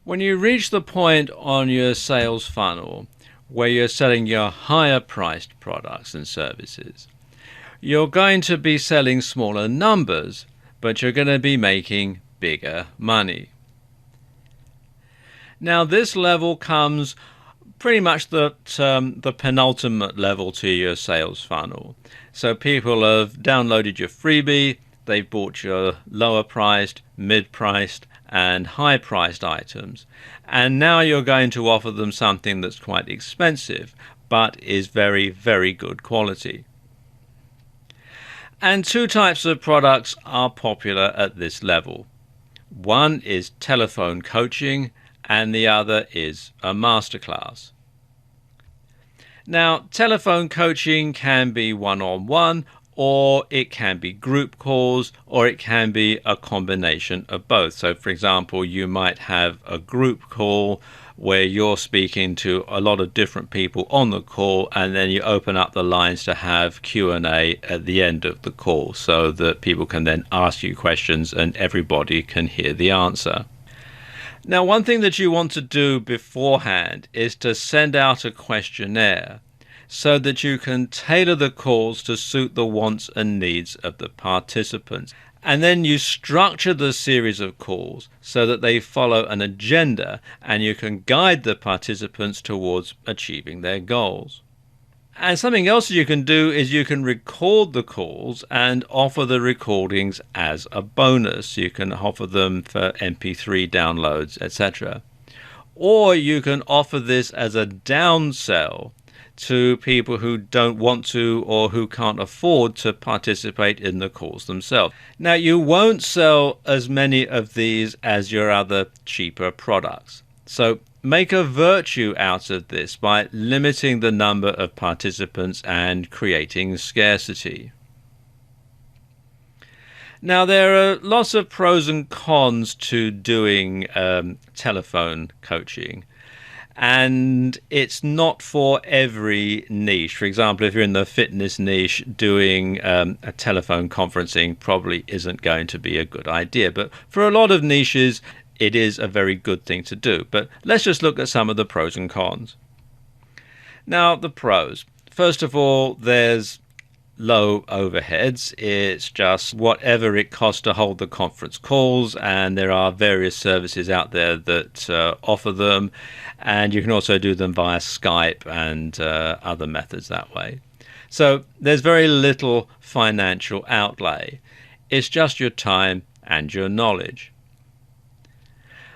When you reach the point on your sales funnel where you're selling your higher priced products and services, you're going to be selling smaller numbers, but you're going to be making bigger money. Now, this level comes pretty much the penultimate level to your sales funnel. So people have downloaded your freebie, they've bought your lower priced, mid-priced and high-priced items, and now you're going to offer them something that's quite expensive but is very, very good quality. And two types of products are popular at this level. One is telephone coaching and the other is a masterclass. Now, telephone coaching can be one-on-one, or it can be group calls, or it can be a combination of both. So, for example, you might have a group call where you're speaking to a lot of different people on the call, and then you open up the lines to have Q&A at the end of the call so that people can then ask you questions and everybody can hear the answer. Now, one thing that you want to do beforehand is to send out a questionnaire so that you can tailor the calls to suit the wants and needs of the participants. And then you structure the series of calls so that they follow an agenda and you can guide the participants towards achieving their goals. And something else you can do is you can record the calls and offer the recordings as a bonus. You can offer them for MP3 downloads, etc. Or you can offer this as a downsell to people who don't want to or who can't afford to participate in the calls themselves. Now, you won't sell as many of these as your other cheaper products. So make a virtue out of this by limiting the number of participants and creating scarcity. Now, there are lots of pros and cons to doing telephone coaching. And it's not for every niche. For example, if you're in the fitness niche, doing a telephone conferencing probably isn't going to be a good idea. But for a lot of niches, it is a very good thing to do. But let's just look at some of the pros and cons. Now, the pros. First of all, there's low overheads. It's just whatever it costs to hold the conference calls, and there are various services out there that offer them, and you can also do them via Skype and other methods that way. So there's very little financial outlay. It's just your time and your knowledge.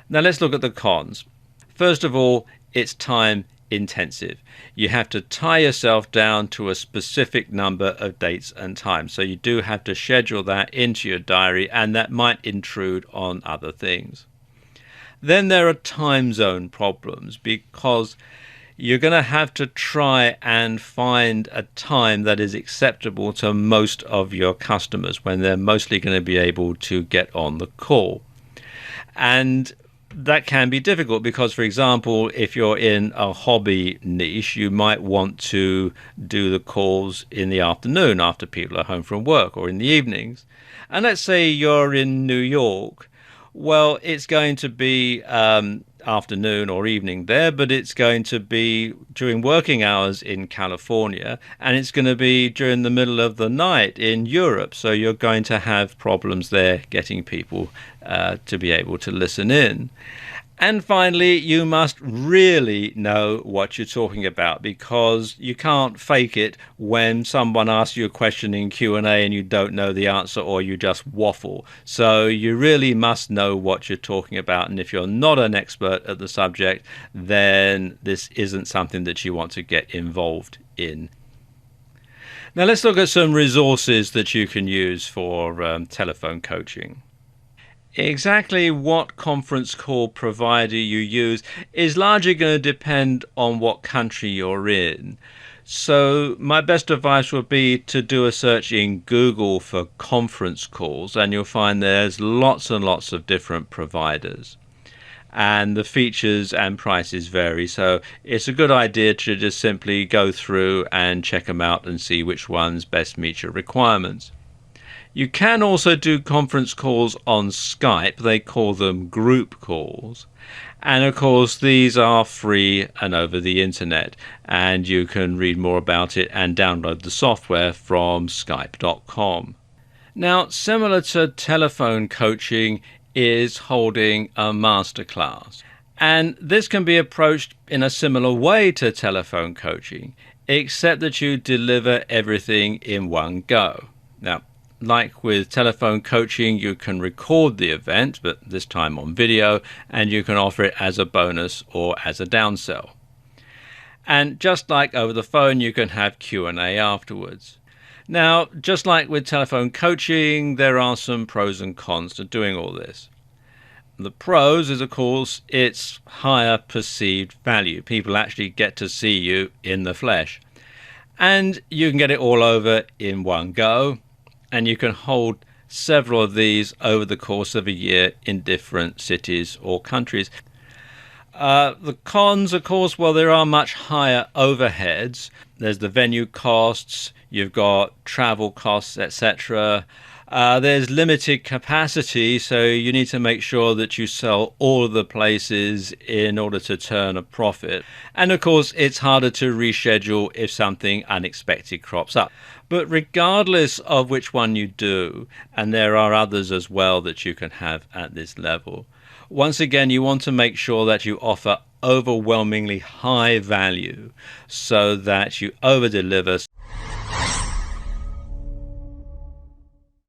Now let's look at the cons. First of all, it's time intensive. You have to tie yourself down to a specific number of dates and times. So you do have to schedule that into your diary, and that might intrude on other things. Then there are time zone problems because you're going to have to try and find a time that is acceptable to most of your customers when they're mostly going to be able to get on the call. And that can be difficult because, for example, if you're in a hobby niche, you might want to do the calls in the afternoon after people are home from work, or in the evenings. And let's say you're in New York. Well, it's going to be afternoon or evening there, but it's going to be during working hours in California, and it's going to be during the middle of the night in Europe. So you're going to have problems there getting people to be able to listen in. And finally, you must really know what you're talking about, because you can't fake it when someone asks you a question in Q&A and you don't know the answer, or you just waffle. So you really must know what you're talking about. And if you're not an expert at the subject, then this isn't something that you want to get involved in. Now let's look at some resources that you can use for telephone coaching. Exactly what conference call provider you use is largely going to depend on what country you're in. So my best advice would be to do a search in Google for conference calls, and you'll find there's lots and lots of different providers. And the features and prices vary, so it's a good idea to just simply go through and check them out and see which ones best meet your requirements. You can also do conference calls on Skype. They call them group calls. And of course, these are free and over the internet. And you can read more about it and download the software from skype.com. Now, similar to telephone coaching is holding a masterclass. And this can be approached in a similar way to telephone coaching, except that you deliver everything in one go. Now, like with telephone coaching, you can record the event, but this time on video, and you can offer it as a bonus or as a downsell. And just like over the phone, you can have Q&A afterwards. Now, just like with telephone coaching, there are some pros and cons to doing all this. The pros is, of course, it's higher perceived value. People actually get to see you in the flesh. And you can get it all over in one go. And you can hold several of these over the course of a year in different cities or countries. The cons, of course, well, there are much higher overheads. There's the venue costs, you've got travel costs, etc. There's limited capacity, so you need to make sure that you sell all of the places in order to turn a profit. And of course, it's harder to reschedule if something unexpected crops up. But regardless of which one you do, and there are others as well that you can have at this level, once again, you want to make sure that you offer overwhelmingly high value so that you over-deliver